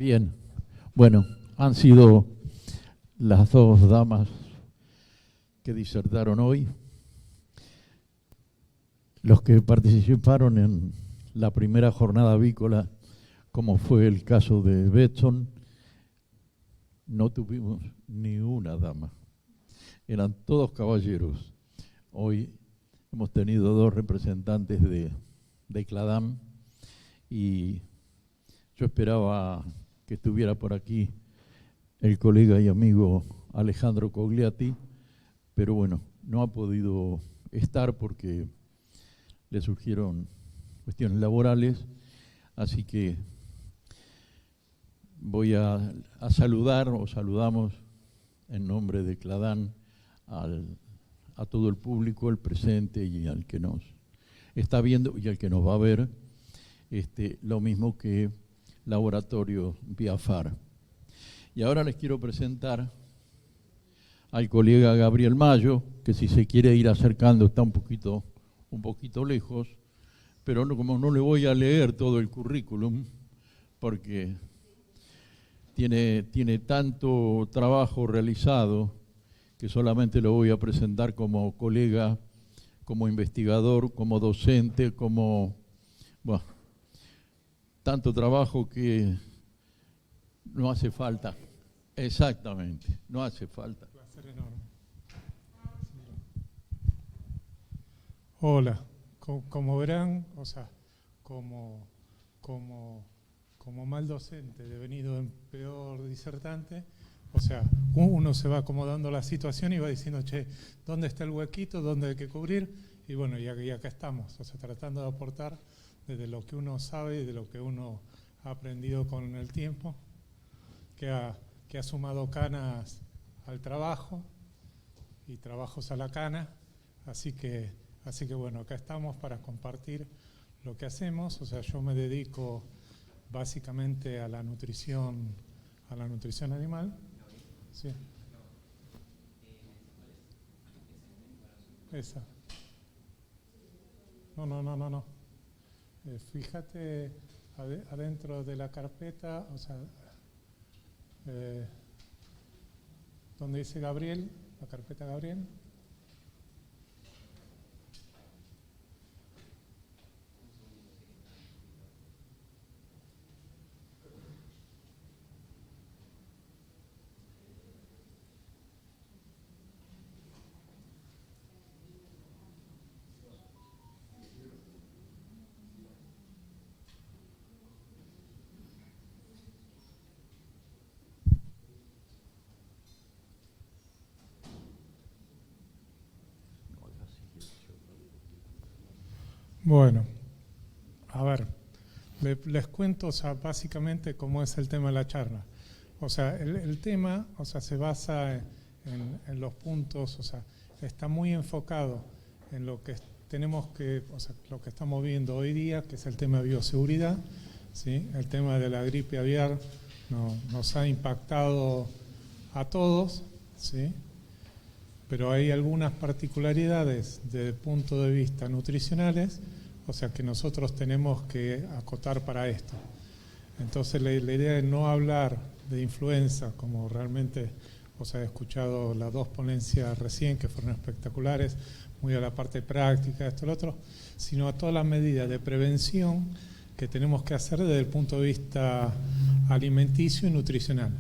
Bien, bueno, han sido las dos damas que disertaron hoy, los que participaron en la primera jornada avícola, como fue el caso de Betson, no tuvimos ni una dama, eran todos caballeros. Hoy hemos tenido dos representantes de CLADAM y yo esperaba que estuviera por aquí el colega y amigo Alejandro Cogliati, pero bueno, no ha podido estar porque le surgieron cuestiones laborales, así que voy a saludar, o saludamos en nombre de CLADAM a todo el público, el presente y al que nos está viendo y al que nos va a ver, lo mismo que Laboratorio Biafar. Y ahora les quiero presentar al colega Gabriel Mayo, que si se quiere ir acercando está un poquito lejos, pero no, como no le voy a leer todo el currículum, porque tiene tanto trabajo realizado que solamente lo voy a presentar como colega, como investigador, como docente, como, bueno, tanto trabajo que no hace falta. Exactamente, no hace falta. Un placer enorme. Hola, como verán, o sea, como mal docente, devenido en peor disertante, o sea, uno se va acomodando la situación y va diciendo, che, ¿dónde está el huequito? ¿Dónde hay que cubrir? Y bueno, y acá estamos, o sea, tratando de aportar desde lo que uno sabe y de lo que uno ha aprendido con el tiempo, que ha sumado canas al trabajo y trabajos a la cana, así que bueno, acá estamos para compartir lo que hacemos. O sea, yo me dedico básicamente a la nutrición animal. Sí. Esa. No. Fíjate adentro de la carpeta, o sea, donde dice Gabriel, la carpeta Gabriel. Bueno, a ver, les cuento, o sea, básicamente cómo es el tema de la charla. O sea, el tema, o sea, se basa en los puntos, o sea, está muy enfocado en lo que tenemos que, o sea, lo que estamos viendo hoy día, que es el tema de bioseguridad, ¿sí? El tema de la gripe aviar nos ha impactado a todos, ¿sí? Pero hay algunas particularidades desde el punto de vista nutricionales, o sea que nosotros tenemos que acotar para esto. Entonces la idea es no hablar de influenza, como realmente os he escuchado las dos ponencias recién, que fueron espectaculares, muy a la parte práctica, esto y lo otro, sino a todas las medidas de prevención que tenemos que hacer desde el punto de vista alimenticio y nutricional.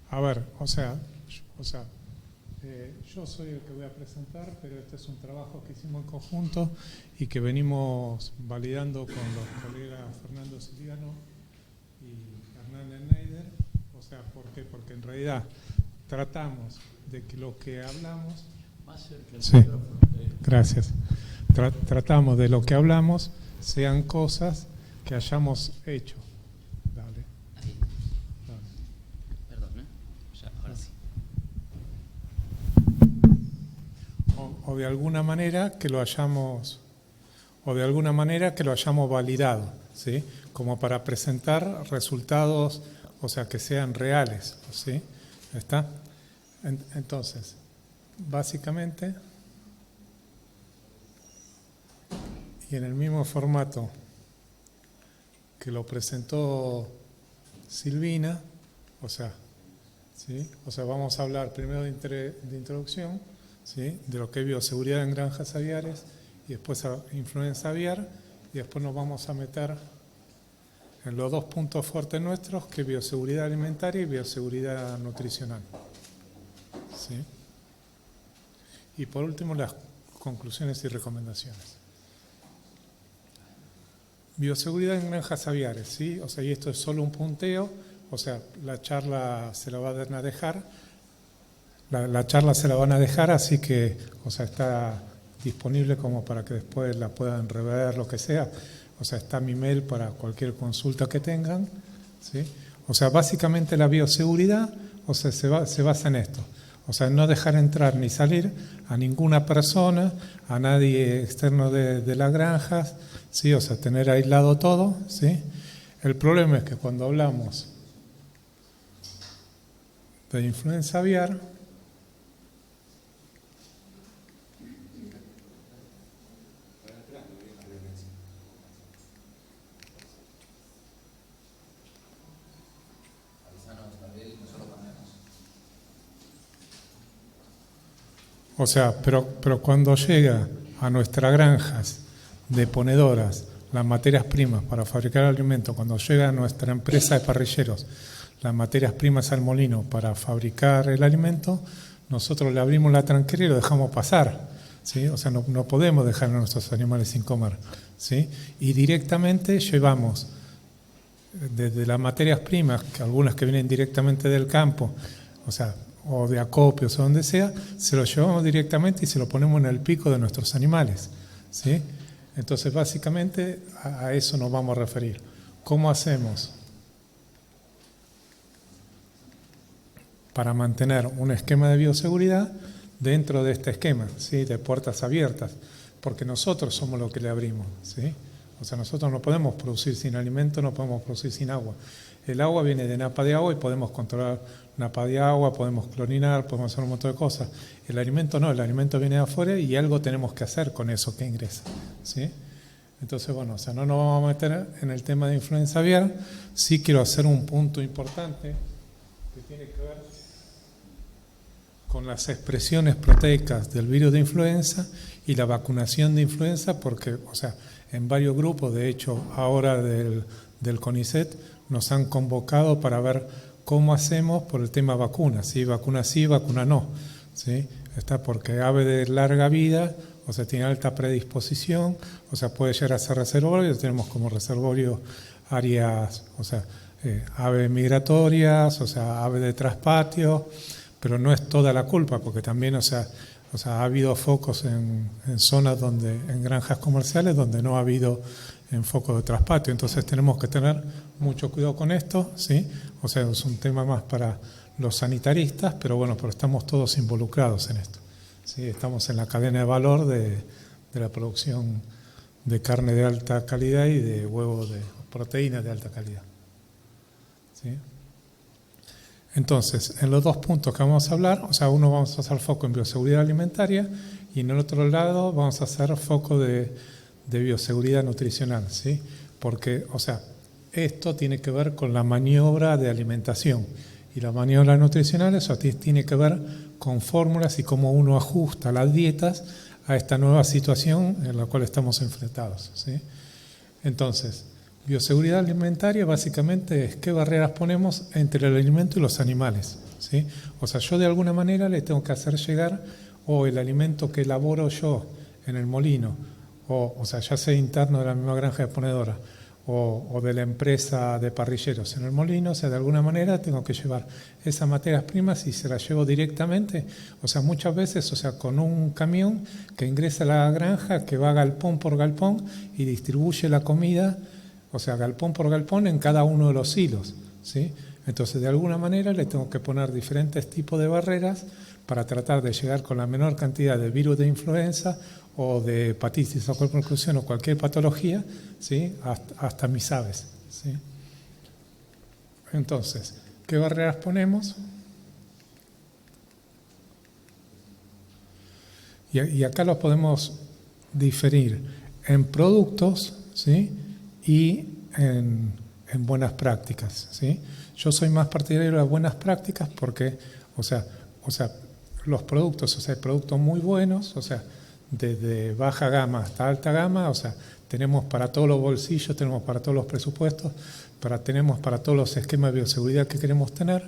A ver, yo soy el que voy a presentar, pero este es un trabajo que hicimos en conjunto y que venimos validando con los colegas Fernando Siliano y Hernán Schneider. O sea, ¿por qué? Porque en realidad tratamos de que lo que hablamos... Más cerca. Sí, gracias. Tratamos de lo que hablamos sean cosas que hayamos hecho. O de alguna manera que lo hayamos validado, ¿sí? Como para presentar resultados, o sea, que sean reales, ¿sí? ¿Está? Entonces, básicamente, y en el mismo formato que lo presentó Silvina, o sea, ¿sí? O sea, vamos a hablar primero de introducción, ¿sí? De lo que es bioseguridad en granjas aviares, y después a influenza aviar, y después nos vamos a meter en los dos puntos fuertes nuestros, que es bioseguridad alimentaria y bioseguridad nutricional. ¿Sí? Y por último, las conclusiones y recomendaciones. Bioseguridad en granjas aviares, ¿sí? O sea, y esto es solo un punteo, o sea, la charla se la van a dejar, la charla se la van a dejar, así que, o sea, está disponible como para que después la puedan rever, lo que sea. O sea, está mi mail para cualquier consulta que tengan, ¿sí? O sea, básicamente la bioseguridad, o sea, se basa en esto. O sea, no dejar entrar ni salir a ninguna persona, a nadie externo de las granjas, ¿sí? O sea, tener aislado todo, ¿sí? El problema es que cuando hablamos de influenza aviar, o sea, pero cuando llega a nuestras granjas de ponedoras las materias primas para fabricar alimentos, cuando llega a nuestra empresa de parrilleros las materias primas al molino para fabricar el alimento, nosotros le abrimos la tranquera y lo dejamos pasar, ¿sí? O sea, no podemos dejar a nuestros animales sin comer, ¿sí? Y directamente llevamos desde las materias primas, que algunas que vienen directamente del campo, o sea, o de acopios o donde sea, se lo llevamos directamente y se lo ponemos en el pico de nuestros animales, ¿sí? Entonces, básicamente, a eso nos vamos a referir. ¿Cómo hacemos para mantener un esquema de bioseguridad dentro de este esquema, ¿sí? De puertas abiertas? Porque nosotros somos los que le abrimos, ¿sí? O sea, nosotros no podemos producir sin alimento, no podemos producir sin agua. El agua viene de napa de agua y podemos controlar napa de agua, podemos clorinar, podemos hacer un montón de cosas. El alimento no, el alimento viene de afuera y algo tenemos que hacer con eso que ingresa, ¿sí? Entonces, bueno, o sea, no nos vamos a meter en el tema de influenza aviar. Sí quiero hacer un punto importante que tiene que ver con las expresiones proteicas del virus de influenza y la vacunación de influenza, porque, o sea, en varios grupos, de hecho, ahora del CONICET, nos han convocado para ver cómo hacemos por el tema vacunas, ¿sí? Vacuna sí, vacuna no, ¿sí? Está porque ave de larga vida, o sea, tiene alta predisposición, o sea, puede llegar a ser reservorio, tenemos como reservorio áreas, o sea, aves migratorias, o sea, aves de traspatio, pero no es toda la culpa, porque también, o sea, ha habido focos en zonas donde, en granjas comerciales, donde no ha habido en focos de traspatio. Entonces tenemos que tener mucho cuidado con esto, ¿sí? O sea, es un tema más para los sanitaristas, pero bueno, pero estamos todos involucrados en esto, ¿sí? Estamos en la cadena de valor de la producción de carne de alta calidad y de huevos de proteínas de alta calidad, ¿sí? Entonces, en los dos puntos que vamos a hablar, o sea, uno vamos a hacer foco en bioseguridad alimentaria y en el otro lado vamos a hacer foco de bioseguridad nutricional, ¿sí? Porque, o sea, esto tiene que ver con la maniobra de alimentación y la maniobra nutricional, eso tiene que ver con fórmulas y cómo uno ajusta las dietas a esta nueva situación en la cual estamos enfrentados, ¿sí? Entonces, bioseguridad alimentaria básicamente es qué barreras ponemos entre el alimento y los animales, ¿sí? O sea, yo de alguna manera le tengo que hacer llegar o el alimento que elaboro yo en el molino, o sea, ya sea interno de la misma granja de ponedora o de la empresa de parrilleros en el molino, o sea, de alguna manera tengo que llevar esas materias primas y se las llevo directamente, o sea, muchas veces, o sea, con un camión que ingresa a la granja, que va galpón por galpón y distribuye la comida, o sea, galpón por galpón en cada uno de los hilos, ¿sí? Entonces, de alguna manera le tengo que poner diferentes tipos de barreras para tratar de llegar con la menor cantidad de virus de influenza o de hepatitis o cualquier inclusión o cualquier patología, ¿sí? hasta mis aves, ¿sí? Entonces, ¿qué barreras ponemos? Y acá los podemos diferir en productos, ¿sí? Y en buenas prácticas, ¿sí? Yo soy más partidario de las buenas prácticas porque, o sea, los productos, o sea, hay productos muy buenos, o sea, desde baja gama hasta alta gama, o sea, tenemos para todos los bolsillos, tenemos para todos los presupuestos, tenemos para todos los esquemas de bioseguridad que queremos tener,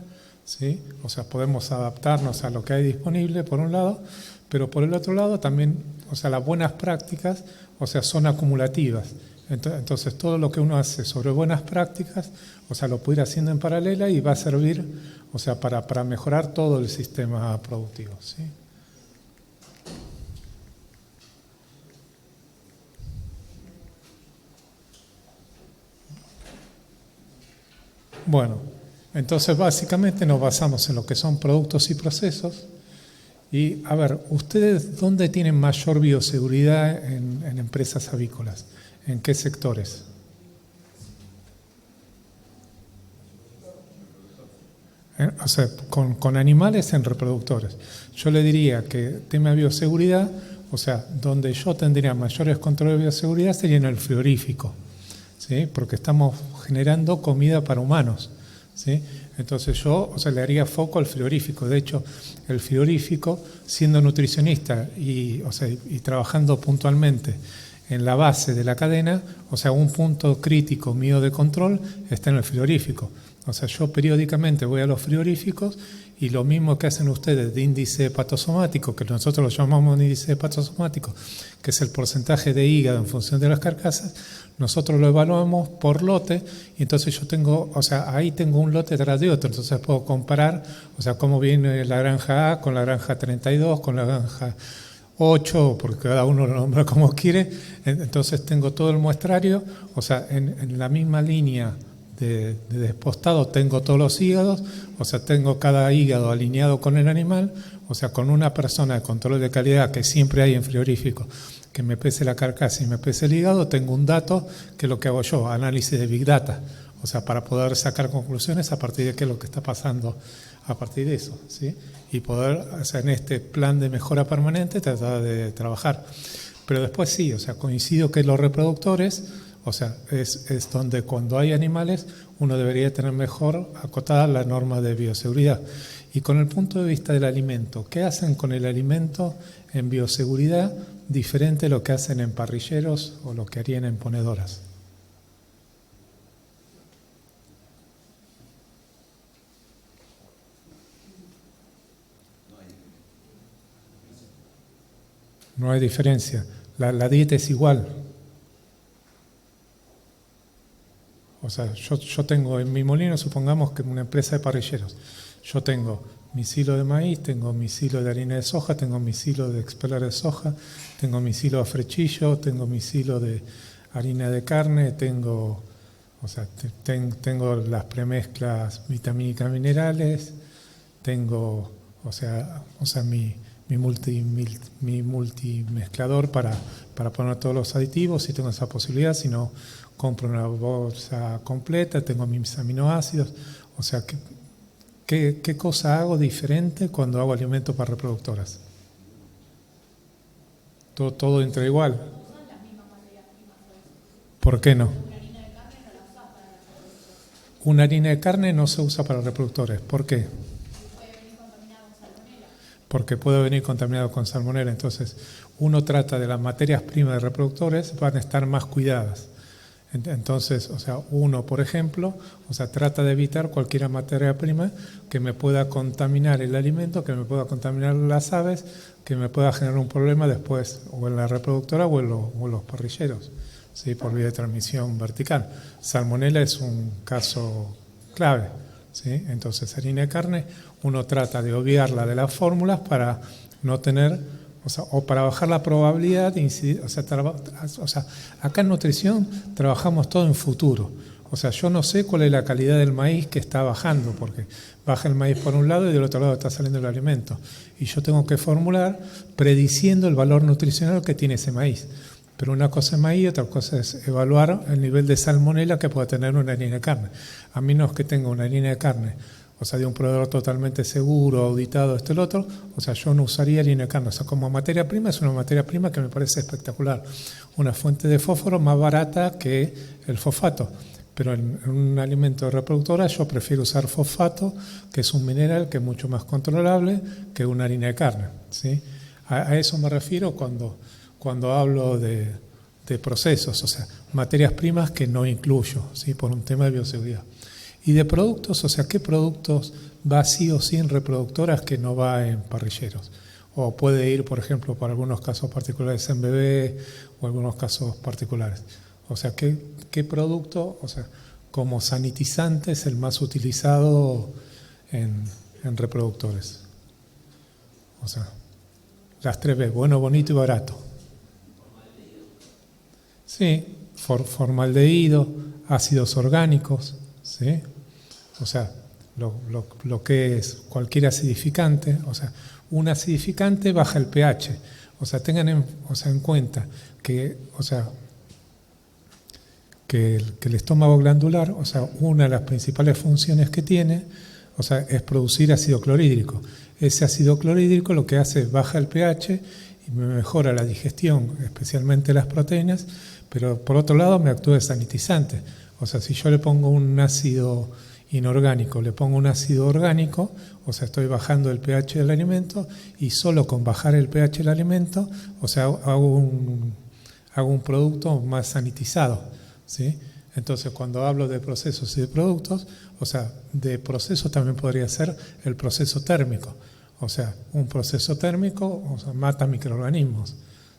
¿sí? O sea, podemos adaptarnos a lo que hay disponible, por un lado, pero por el otro lado también, o sea, las buenas prácticas, o sea, son acumulativas. Entonces, todo lo que uno hace sobre buenas prácticas, o sea, lo puede ir haciendo en paralela y va a servir, o sea, para mejorar todo el sistema productivo, ¿sí? Bueno, entonces básicamente nos basamos en lo que son productos y procesos. Y, a ver, ¿ustedes dónde tienen mayor bioseguridad en empresas avícolas? ¿En qué sectores? O sea, con animales en reproductores. Yo le diría que tema de bioseguridad, o sea, donde yo tendría mayores controles de bioseguridad sería en el frigorífico, ¿sí? Porque estamos generando comida para humanos, ¿sí? Entonces yo, o sea, le haría foco al frigorífico. De hecho, el frigorífico, siendo nutricionista y trabajando puntualmente en la base de la cadena, o sea, un punto crítico mío de control está en el frigorífico. O sea, yo periódicamente voy a los frigoríficos y lo mismo que hacen ustedes de índice hepatosomático, que nosotros lo llamamos índice hepatosomático, que es el porcentaje de hígado en función de las carcasas, nosotros lo evaluamos por lote y entonces yo tengo, o sea, ahí tengo un lote tras de otro, entonces puedo comparar, o sea, cómo viene la granja A con la granja 32, con la granja 8, porque cada uno lo nombra como quiere, entonces tengo todo el muestrario, o sea, en la misma línea de despostado tengo todos los hígados, o sea, tengo cada hígado alineado con el animal, o sea, con una persona de control de calidad que siempre hay en frigorífico, que me pese la carcasa y me pese el hígado, tengo un dato que es lo que hago yo, análisis de Big Data, o sea, para poder sacar conclusiones a partir de qué es lo que está pasando a partir de eso, ¿sí? Y poder, o sea, en este plan de mejora permanente tratar de trabajar. Pero después sí, o sea, coincido que los reproductores, o sea, es donde cuando hay animales uno debería tener mejor acotada la norma de bioseguridad. Y con el punto de vista del alimento, ¿qué hacen con el alimento en bioseguridad diferente a lo que hacen en parrilleros o lo que harían en ponedoras? No hay diferencia. La dieta es igual. O sea, yo tengo en mi molino, supongamos que una empresa de parrilleros, yo tengo mi silo de maíz, tengo mi silo de harina de soja, tengo mi silo de expeller de soja, tengo mi silo de frechillo, tengo mi silo de harina de carne, tengo, o sea, tengo las premezclas vitamínicas minerales, tengo, o sea mi multimezclador para poner todos los aditivos, si tengo esa posibilidad, si no compro una bolsa completa, tengo mis aminoácidos, o sea, ¿qué cosa hago diferente cuando hago alimentos para reproductoras? Todo entra igual. ¿Por qué no? Una harina de carne no se usa para reproductores. ¿Por qué? Porque puede venir contaminado con salmonela. Entonces, uno trata de las materias primas de reproductores, van a estar más cuidadas. Entonces, o sea, uno, por ejemplo, o sea, trata de evitar cualquier materia prima que me pueda contaminar el alimento, que me pueda contaminar las aves, que me pueda generar un problema después, o en la reproductora o en los parrilleros, ¿sí? Por vía de transmisión vertical. Salmonela es un caso clave, ¿sí? Entonces, harina de carne, uno trata de obviarla de las fórmulas para no tener, o para bajar la probabilidad de incidir. O sea, acá en nutrición trabajamos todo en futuro. O sea, yo no sé cuál es la calidad del maíz que está bajando, porque baja el maíz por un lado y del otro lado está saliendo el alimento. Y yo tengo que formular prediciendo el valor nutricional que tiene ese maíz. Pero una cosa es maíz y otra cosa es evaluar el nivel de salmonela que pueda tener una harina de carne. A menos que tenga una harina de carne, o sea, de un proveedor totalmente seguro, auditado, esto y lo otro, o sea, yo no usaría harina de carne. O sea, como materia prima, es una materia prima que me parece espectacular. Una fuente de fósforo más barata que el fosfato. Pero en un alimento de reproductora yo prefiero usar fosfato, que es un mineral que es mucho más controlable que una harina de carne, ¿sí? A eso me refiero cuando hablo de procesos, o sea, materias primas que no incluyo, ¿sí? Por un tema de bioseguridad. Y de productos, o sea, ¿qué productos va sí o sí en reproductoras que no va en parrilleros? O puede ir, por ejemplo, para algunos casos particulares en bebé o algunos casos particulares. O sea, ¿qué producto, o sea, como sanitizante es el más utilizado en reproductores? O sea, las 3B, bueno, bonito y barato. Sí, formaldehído, ácidos orgánicos, ¿sí? O sea, lo que es cualquier acidificante, o sea, un acidificante baja el pH. O sea, tengan en cuenta que, o sea, que el estómago glandular, o sea, una de las principales funciones que tiene, o sea, es producir ácido clorhídrico. Ese ácido clorhídrico lo que hace es baja el pH y me mejora la digestión, especialmente las proteínas, pero por otro lado me actúa de sanitizante. O sea, si yo le pongo un ácido inorgánico, le pongo un ácido orgánico, o sea, estoy bajando el pH del alimento y solo con bajar el pH del alimento, o sea, hago un producto más sanitizado, ¿sí? Entonces, cuando hablo de procesos y de productos, o sea, de proceso también podría ser el proceso térmico. O sea, un proceso térmico, o sea, mata microorganismos,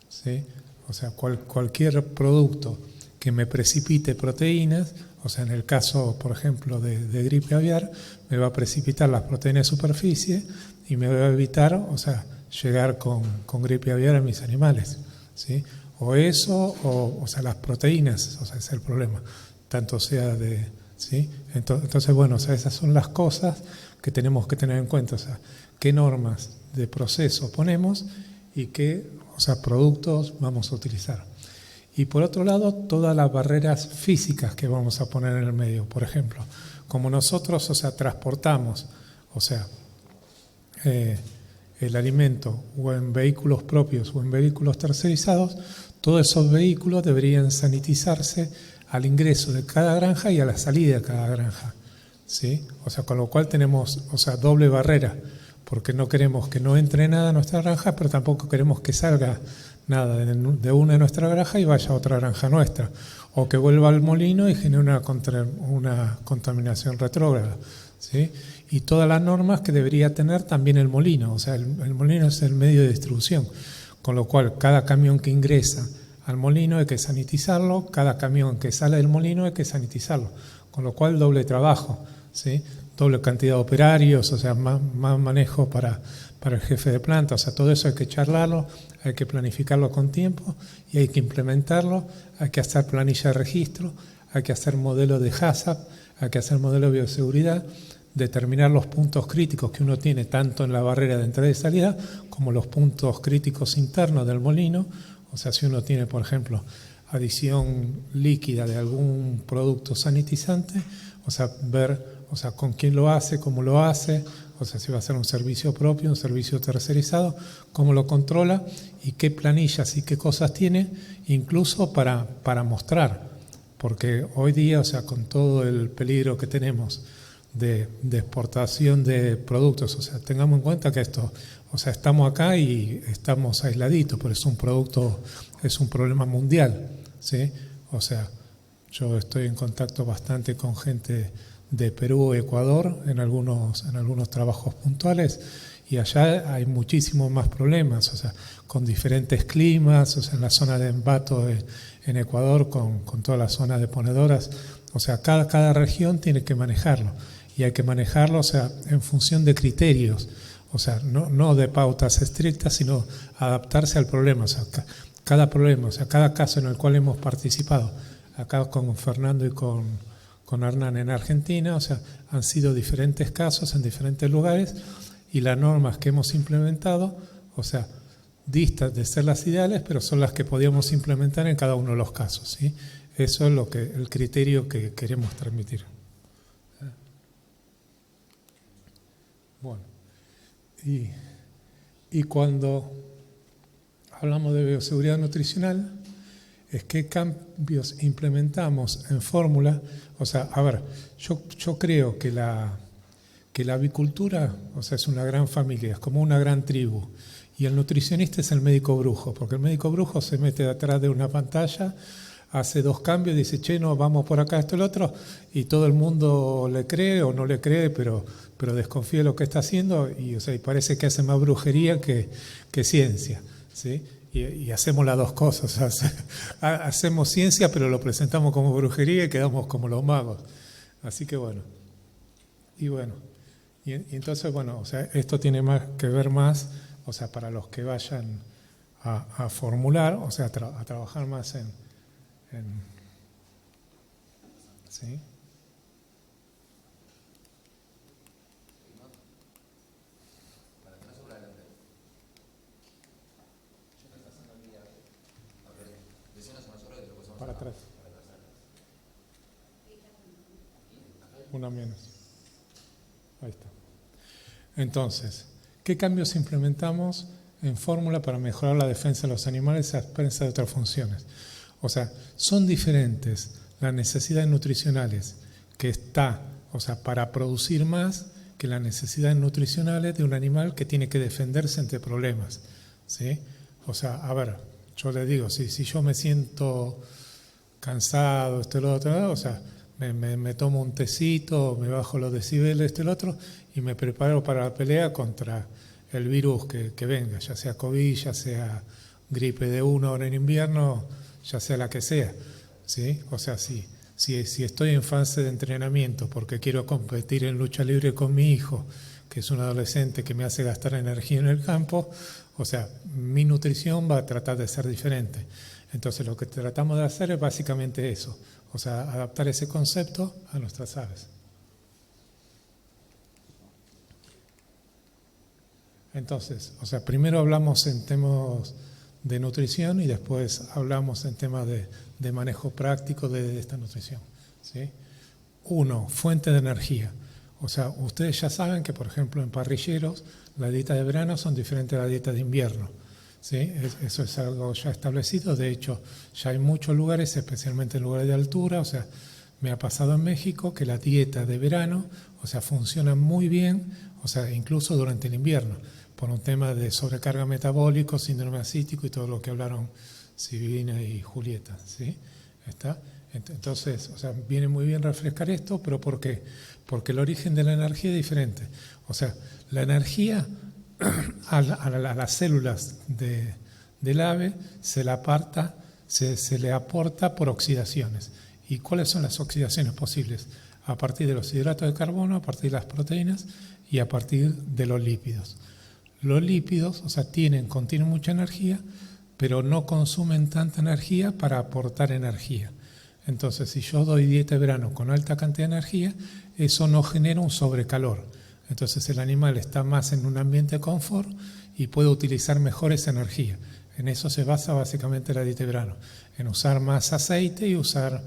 ¿sí? O sea, cualquier producto que me precipite proteínas, o sea, en el caso, por ejemplo, de gripe aviar, me va a precipitar las proteínas de superficie y me va a evitar, o sea, llegar con gripe aviar a mis animales, ¿sí? O eso, o sea, las proteínas, o sea, ese es el problema, tanto sea de, ¿sí? Entonces, bueno, o sea, esas son las cosas que tenemos que tener en cuenta, o sea, qué normas de proceso ponemos y qué, o sea, productos vamos a utilizar. Y por otro lado, todas las barreras físicas que vamos a poner en el medio. Por ejemplo, como nosotros, o sea, transportamos, o sea, el alimento o en vehículos propios o en vehículos tercerizados, todos esos vehículos deberían sanitizarse al ingreso de cada granja y a la salida de cada granja, ¿sí? O sea, con lo cual tenemos, o sea, doble barrera, porque no queremos que no entre nada a nuestra granja, pero tampoco queremos que salga nada de una de nuestra granja y vaya a otra granja nuestra, o que vuelva al molino y genere una contaminación retrógrada, ¿sí? Y todas las normas que debería tener también el molino, o sea, el molino es el medio de distribución, con lo cual cada camión que ingresa al molino hay que sanitizarlo, cada camión que sale del molino hay que sanitizarlo, con lo cual doble trabajo, ¿sí? Doble cantidad de operarios, o sea, más manejo para el jefe de planta, o sea, todo eso hay que charlarlo, hay que planificarlo con tiempo y hay que implementarlo, hay que hacer planilla de registro, hay que hacer modelo de HACCP, hay que hacer modelo de bioseguridad, determinar los puntos críticos que uno tiene tanto en la barrera de entrada y salida como los puntos críticos internos del molino. O sea, si uno tiene, por ejemplo, adición líquida de algún producto sanitizante, o sea, ver, o sea, con quién lo hace, cómo lo hace, o sea, si va a ser un servicio propio, un servicio tercerizado, cómo lo controla y qué planillas y qué cosas tiene, incluso para mostrar. Porque hoy día, o sea, con todo el peligro que tenemos de exportación de productos, o sea, tengamos en cuenta que esto, o sea, estamos acá y estamos aisladitos, pero es un producto, es un problema mundial, ¿sí? O sea, yo estoy en contacto bastante con gente de Perú, Ecuador, en algunos trabajos puntuales, y allá hay muchísimos más problemas, o sea, con diferentes climas, o sea, en la zona de Ambato en Ecuador, con toda la zona de ponedoras, o sea, cada región tiene que manejarlo, y hay que manejarlo, o sea, en función de criterios, o sea, no de pautas estrictas, sino adaptarse al problema, o sea, cada problema, o sea, cada caso en el cual hemos participado, acá con Fernando y con Hernán en Argentina, o sea, han sido diferentes casos en diferentes lugares y las normas que hemos implementado, o sea, distan de ser las ideales, pero son las que podíamos implementar en cada uno de los casos, ¿sí? Eso es el criterio que queremos transmitir. Bueno, y cuando hablamos de bioseguridad nutricional, es qué cambios implementamos en fórmula. O sea, a ver, yo creo que la avicultura, o sea, es una gran familia, es como una gran tribu. Y el nutricionista es el médico brujo, porque el médico brujo se mete detrás de una pantalla, hace 2 cambios, dice, che, no, vamos por acá, esto y lo otro, y todo el mundo le cree o no le cree, pero desconfía de lo que está haciendo, y, o sea, y parece que hace más brujería que ciencia, ¿sí? Y hacemos las 2 cosas, o sea, hacemos ciencia, pero lo presentamos como brujería y quedamos como los magos. Así que bueno, y entonces, bueno, o sea, esto tiene más que ver más, o sea, para los que vayan a formular, o sea, a trabajar más en ¿sí? Para atrás. Una menos. Ahí está. Entonces, ¿qué cambios implementamos en fórmula para mejorar la defensa de los animales a expensas de otras funciones? O sea, son diferentes las necesidades nutricionales que está, o sea, para producir más que las necesidades nutricionales de un animal que tiene que defenderse ante problemas, ¿sí? O sea, a ver, yo le digo, si yo me siento cansado, esto y lo otro, o sea, me tomo un tecito, me bajo los decibeles, esto y lo otro, y me preparo para la pelea contra el virus que venga, ya sea COVID, ya sea gripe de 1 hora en invierno, ya sea la que sea, ¿sí? O sea, si estoy en fase de entrenamiento porque quiero competir en lucha libre con mi hijo, que es un adolescente que me hace gastar energía en el campo, o sea, mi nutrición va a tratar de ser diferente. Entonces, lo que tratamos de hacer es básicamente eso, o sea, adaptar ese concepto a nuestras aves. Entonces, o sea, primero hablamos en temas de nutrición y después hablamos en temas de manejo práctico de esta nutrición, ¿sí? 1, fuente de energía. O sea, ustedes ya saben que, por ejemplo, en parrilleros, la dieta de verano son diferentes a la dieta de invierno, ¿sí? Eso es algo ya establecido. De hecho, ya hay muchos lugares, especialmente en lugares de altura. O sea, me ha pasado en México que la dieta de verano, o sea, funciona muy bien, o sea, incluso durante el invierno, por un tema de sobrecarga metabólico, síndrome ascítico y todo lo que hablaron Silvina y Julieta, ¿sí? ¿Está? Entonces, o sea, viene muy bien refrescar esto, pero ¿por qué? Porque el origen de la energía es diferente. O sea, la energía a las células del ave se le aporta por oxidaciones. ¿Y cuáles son las oxidaciones posibles? A partir de los hidratos de carbono, a partir de las proteínas y a partir de los lípidos. Los lípidos, o sea, contienen mucha energía, pero no consumen tanta energía para aportar energía. Entonces, si yo doy dieta de verano con alta cantidad de energía, eso no genera un sobrecalor. Entonces, el animal está más en un ambiente de confort y puede utilizar mejor esa energía. En eso se basa básicamente la dieta de verano, en usar más aceite y usar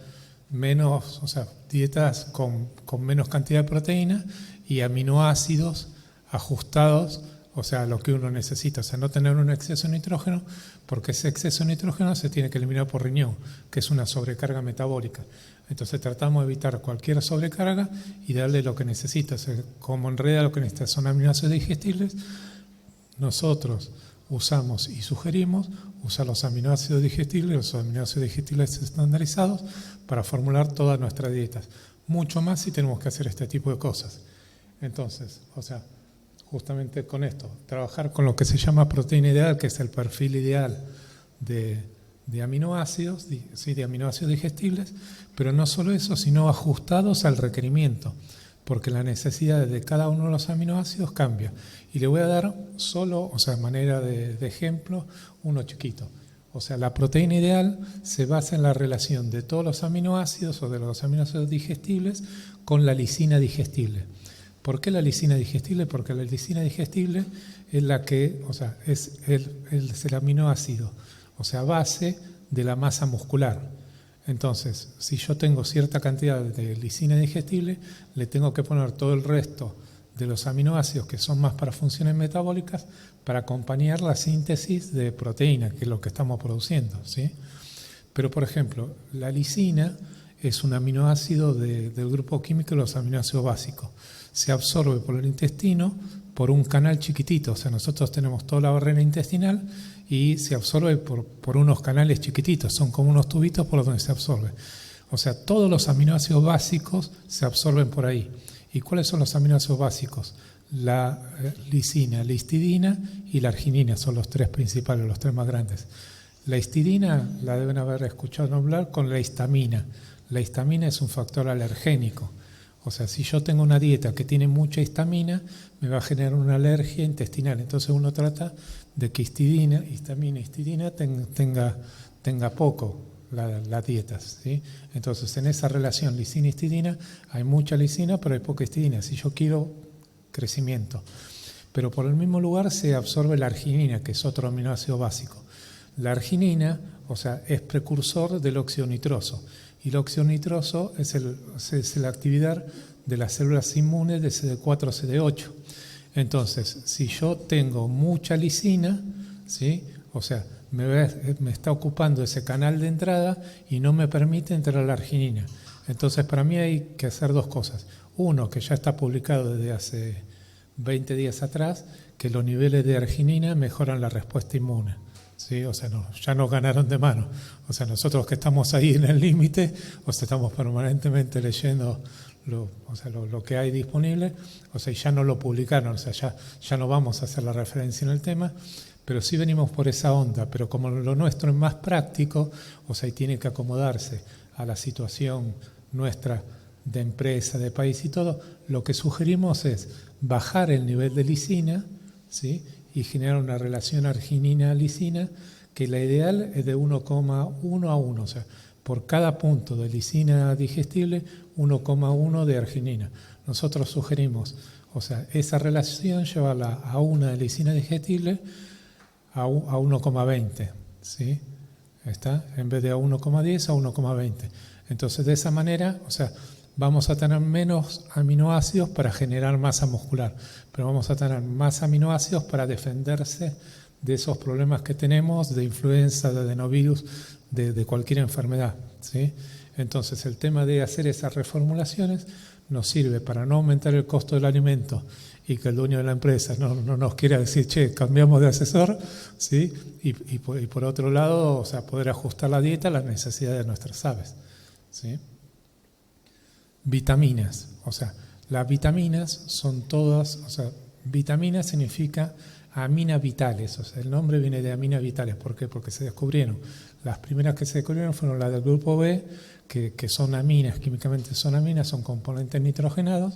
menos, o sea, dietas con menos cantidad de proteína y aminoácidos ajustados, o sea, lo que uno necesita, o sea, no tener un exceso de nitrógeno, porque ese exceso de nitrógeno se tiene que eliminar por riñón, que es una sobrecarga metabólica. Entonces tratamos de evitar cualquier sobrecarga y darle lo que necesita. O sea, como en realidad lo que necesita son aminoácidos digestibles, nosotros usamos y sugerimos usar los aminoácidos digestibles, los aminoácidos digestibles estandarizados para formular todas nuestras dietas. Mucho más si tenemos que hacer este tipo de cosas. Entonces, o sea, justamente con esto, trabajar con lo que se llama proteína ideal, que es el perfil ideal de aminoácidos, sí, de aminoácidos digestibles, pero no solo eso, sino ajustados al requerimiento, porque la necesidad de cada uno de los aminoácidos cambia. Y le voy a dar solo, o sea, manera de ejemplo, uno chiquito. O sea, la proteína ideal se basa en la relación de todos los aminoácidos o de los aminoácidos digestibles con la lisina digestible. ¿Por qué la lisina digestible? Porque la lisina digestible es la que, o sea, es el aminoácido, o sea, base de la masa muscular. Entonces, si yo tengo cierta cantidad de lisina digestible, le tengo que poner todo el resto de los aminoácidos que son más para funciones metabólicas para acompañar la síntesis de proteína, que es lo que estamos produciendo, ¿sí? Pero, por ejemplo, la lisina es un aminoácido del grupo químico de los aminoácidos básicos. Se absorbe por el intestino por un canal chiquitito, o sea, nosotros tenemos toda la barrera intestinal y se absorbe por unos canales chiquititos, son como unos tubitos por donde se absorbe. O sea, todos los aminoácidos básicos se absorben por ahí. ¿Y cuáles son los aminoácidos básicos? La lisina, la histidina y la arginina son los tres principales, los tres más grandes. La histidina la deben haber escuchado hablar con la histamina. La histamina es un factor alergénico. O sea, si yo tengo una dieta que tiene mucha histamina, me va a generar una alergia intestinal. Entonces uno trata de que histamina, tenga poco las dietas, ¿sí? Entonces en esa relación lisina-histidina hay mucha lisina, pero hay poca histidina. Si yo quiero crecimiento. Pero por el mismo lugar se absorbe la arginina, que es otro aminoácido básico. La arginina, o sea, es precursor del óxido nitroso. Y el óxido nitroso es la actividad de las células inmunes de CD4-CD8. Entonces, si yo tengo mucha lisina, ¿sí? O sea, me está ocupando ese canal de entrada y no me permite entrar la arginina. Entonces, para mí hay que hacer dos cosas. Uno, que ya está publicado desde hace 20 días atrás, que los niveles de arginina mejoran la respuesta inmune. ¿Sí? O sea, ya nos ganaron de mano. O sea, nosotros que estamos ahí en el límite, o sea, estamos permanentemente leyendo lo que hay disponible, o sea, y ya no lo publicaron, o sea, ya no vamos a hacer la referencia en el tema, pero sí venimos por esa onda, pero como lo nuestro es más práctico, o sea, y tiene que acomodarse a la situación nuestra de empresa, de país y todo, lo que sugerimos es bajar el nivel de lisina, ¿sí? Y generar una relación arginina-lisina, que la ideal es de 1,1 a 1, o sea, por cada punto de lisina digestible, 1,1 de arginina. Nosotros sugerimos, o sea, esa relación llevarla a una de lisina digestible a 1,20, ¿sí? ¿Está? En vez de a 1,10 a 1,20. Entonces, de esa manera, o sea, vamos a tener menos aminoácidos para generar masa muscular, pero vamos a tener más aminoácidos para defenderse de esos problemas que tenemos de influenza, de adenovirus, de cualquier enfermedad, ¿sí? Entonces, el tema de hacer esas reformulaciones nos sirve para no aumentar el costo del alimento y que el dueño de la empresa no nos quiera decir, che, cambiamos de asesor, ¿sí? Y por otro lado, o sea, poder ajustar la dieta a las necesidades de nuestras aves, ¿sí? Vitaminas, o sea, las vitaminas son todas, o sea, vitaminas significa aminas vitales, o sea, el nombre viene de aminas vitales. ¿Por qué? Porque se descubrieron. Las primeras que se descubrieron fueron las del grupo B, que son aminas, químicamente son aminas, son componentes nitrogenados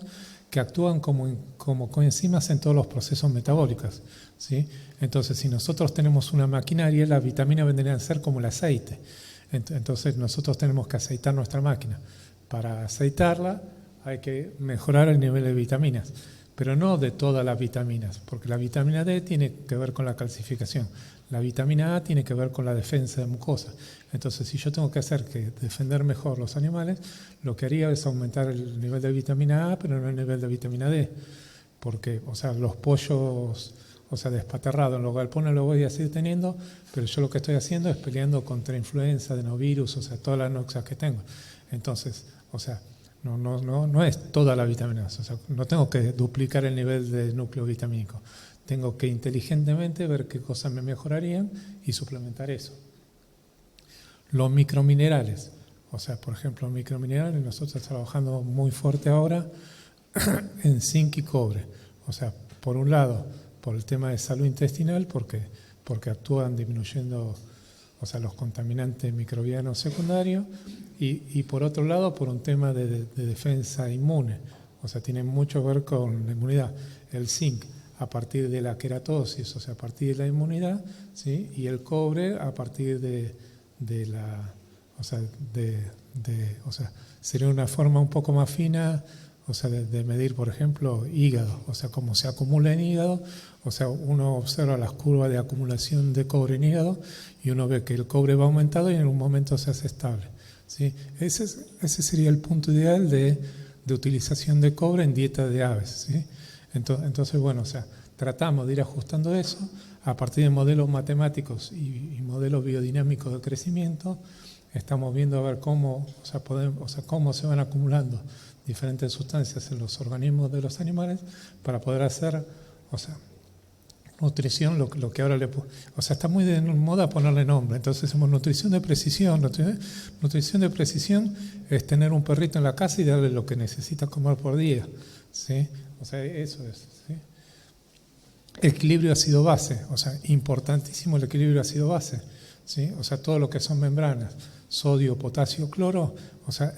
que actúan como coenzimas en todos los procesos metabólicos, ¿sí? Entonces, si nosotros tenemos una maquinaria, las vitaminas vendrían a ser como el aceite. Entonces, nosotros tenemos que aceitar nuestra máquina. Para aceitarla hay que mejorar el nivel de vitaminas, pero no de todas las vitaminas, porque la vitamina D tiene que ver con la calcificación, la vitamina A tiene que ver con la defensa de mucosa. Entonces, si yo tengo que hacer que defender mejor los animales, lo que haría es aumentar el nivel de vitamina A, pero no el nivel de vitamina D, porque, o sea, los pollos, o sea, despatarrados en los galpones los voy a seguir teniendo, pero yo lo que estoy haciendo es peleando contra influenza, adenovirus, o sea, todas las noxas que tengo. Entonces, o sea, no es toda la vitamina, o sea, no tengo que duplicar el nivel de núcleo vitamínico. Tengo que inteligentemente ver qué cosas me mejorarían y suplementar eso. Los microminerales, o sea, por ejemplo, microminerales, nosotros estamos trabajando muy fuerte ahora en zinc y cobre. O sea, por un lado, por el tema de salud intestinal, porque actúan disminuyendo, o sea, los contaminantes microbianos secundarios, y por otro lado, por un tema de defensa inmune. O sea, tiene mucho que ver con la inmunidad. El zinc a partir de la queratosis, o sea, a partir de la inmunidad, ¿sí? Y el cobre a partir o sea, sería una forma un poco más fina, o sea, de medir, por ejemplo, hígado, o sea, cómo se acumula en hígado. O sea, uno observa las curvas de acumulación de cobre en hígado y uno ve que el cobre va aumentando y en un momento se hace estable, ¿sí? Ese sería el punto ideal de utilización de cobre en dieta de aves, ¿sí? Entonces, bueno, o sea, tratamos de ir ajustando eso a partir de modelos matemáticos y modelos biodinámicos de crecimiento. Estamos viendo a ver cómo, cómo se van acumulando diferentes sustancias en los organismos de los animales para poder hacer, nutrición, lo que ahora está muy de moda ponerle nombre. Entonces hacemos nutrición de precisión. Nutrición de precisión es tener un perrito en la casa y darle lo que necesita comer por día, ¿sí? Eso es, ¿sí? Equilibrio ácido-base, importantísimo el equilibrio ácido-base, ¿sí? Todo lo que son membranas, sodio, potasio, cloro,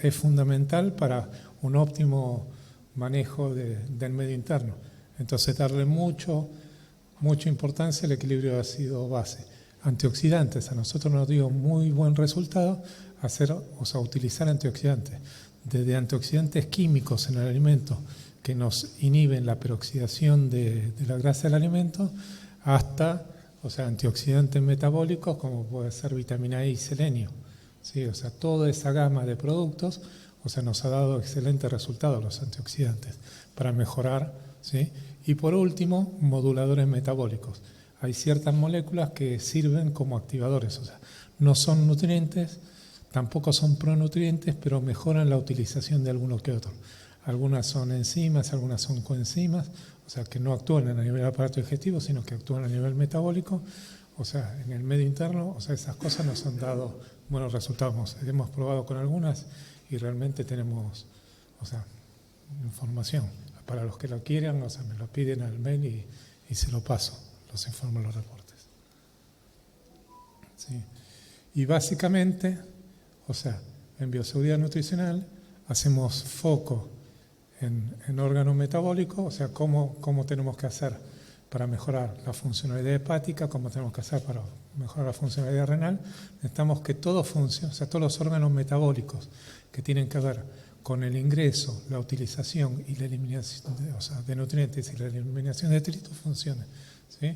es fundamental para un óptimo manejo del medio interno. Entonces darle mucha importancia al equilibrio ácido-base. Antioxidantes, a nosotros nos dio muy buen resultado utilizar antioxidantes, desde antioxidantes químicos en el alimento que nos inhiben la peroxidación de la grasa del alimento, hasta antioxidantes metabólicos como puede ser vitamina E y selenio, ¿sí? Toda esa gama de productos nos ha dado excelentes resultados los antioxidantes para mejorar, ¿sí? Y por último, moduladores metabólicos. Hay ciertas moléculas que sirven como activadores, no son nutrientes, tampoco son pronutrientes, pero mejoran la utilización de algunos que otros. Algunas son enzimas, algunas son coenzimas, que no actúan a nivel del aparato digestivo, sino que actúan a nivel metabólico, en el medio interno. Esas cosas nos han dado buenos resultados. Hemos probado con algunas y realmente tenemos, información. Para los que lo quieran, me lo piden al mail y se lo paso, los informo en los reportes. ¿Sí? Y básicamente, en bioseguridad nutricional hacemos foco en órganos metabólicos, cómo tenemos que hacer para mejorar la funcionalidad hepática, cómo tenemos que hacer para mejorar la funcionalidad renal. Necesitamos que todo funcione, todos los órganos metabólicos que tienen que ver con el ingreso, la utilización y la eliminación de nutrientes y la eliminación de detritos funcionen, ¿sí?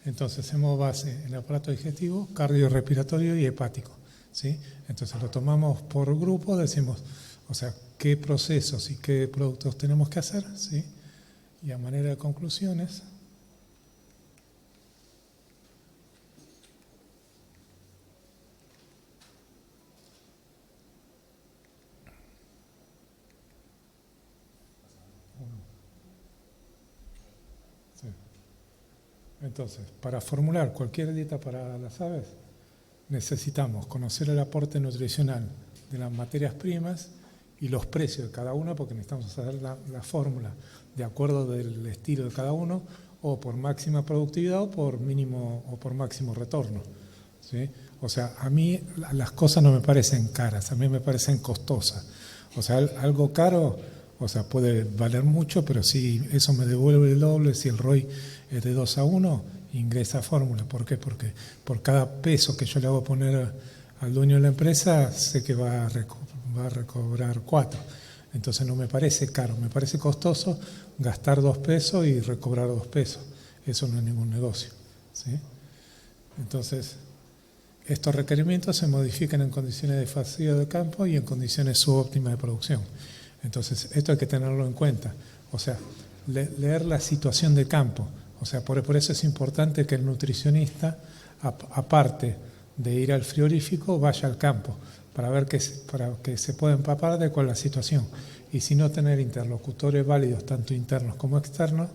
Entonces hacemos base en el aparato digestivo, cardiorrespiratorio y hepático, ¿sí? Entonces lo tomamos por grupo, decimos, qué procesos y qué productos tenemos que hacer, ¿sí? Y a manera de conclusiones, entonces, para formular cualquier dieta para las aves, necesitamos conocer el aporte nutricional de las materias primas y los precios de cada una, porque necesitamos hacer la fórmula de acuerdo del estilo de cada uno, o por máxima productividad o por mínimo o por máximo retorno, ¿sí? A mí las cosas no me parecen caras, a mí me parecen costosas. Algo caro, puede valer mucho, pero si eso me devuelve el doble, si el ROI es de 2-1, ingresa a fórmula. ¿Por qué? Porque por cada peso que yo le hago poner al dueño de la empresa, sé que va a recobrar 4. Entonces no me parece caro, me parece costoso gastar 2 pesos y recobrar 2 pesos. Eso no es ningún negocio, ¿sí? Entonces, estos requerimientos se modifican en condiciones de vacío de campo y en condiciones subóptimas de producción. Entonces, esto hay que tenerlo en cuenta. Leer la situación de campo. Por eso es importante que el nutricionista, aparte de ir al frigorífico, vaya al campo para que se pueda empapar de cuál es la situación. Y si no, tener interlocutores válidos, tanto internos como externos,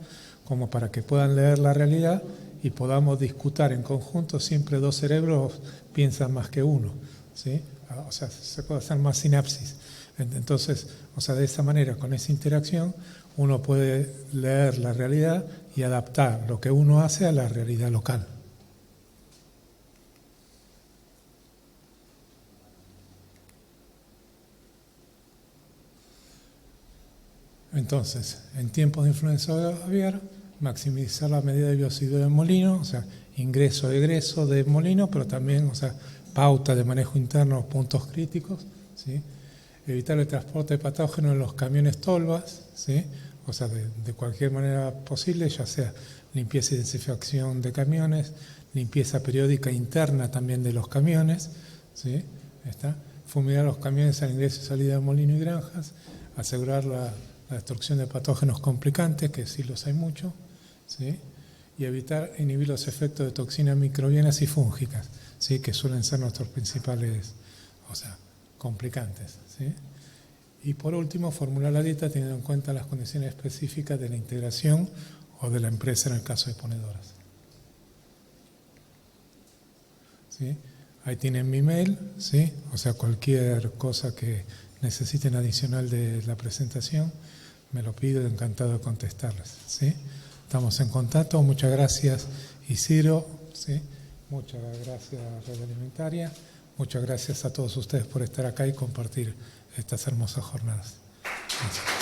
como para que puedan leer la realidad y podamos discutir en conjunto. Siempre 2 cerebros piensan más que uno, ¿sí? Se puede hacer más sinapsis. Entonces, de esa manera, con esa interacción, uno puede leer la realidad y adaptar lo que uno hace a la realidad local. Entonces, en tiempos de influenza aviar, maximizar la medida de bioseguridad del molino, ingreso-egreso del molino, pero también, pauta de manejo interno, puntos críticos, ¿sí? Evitar el transporte de patógenos en los camiones tolvas, ¿sí? De cualquier manera posible, ya sea limpieza y desinfección de camiones, limpieza periódica interna también de los camiones, ¿sí? Fumigar los camiones al ingreso y salida de molino y granjas, asegurar la destrucción de patógenos complicantes, que sí los hay muchos, ¿sí? Y evitar inhibir los efectos de toxinas microbianas y fúngicas, ¿sí? Que suelen ser nuestros principales, complicantes, ¿sí? Y por último, formular la dieta teniendo en cuenta las condiciones específicas de la integración o de la empresa en el caso de ponedoras. ¿Sí? Ahí tienen mi mail, ¿sí? Cualquier cosa que necesiten adicional de la presentación, me lo pido, encantado de contestarles, ¿sí? Estamos en contacto, muchas gracias Isidro, ¿sí? Muchas gracias Red Alimentaria, muchas gracias a todos ustedes por estar acá y compartir estas hermosas jornadas. Gracias.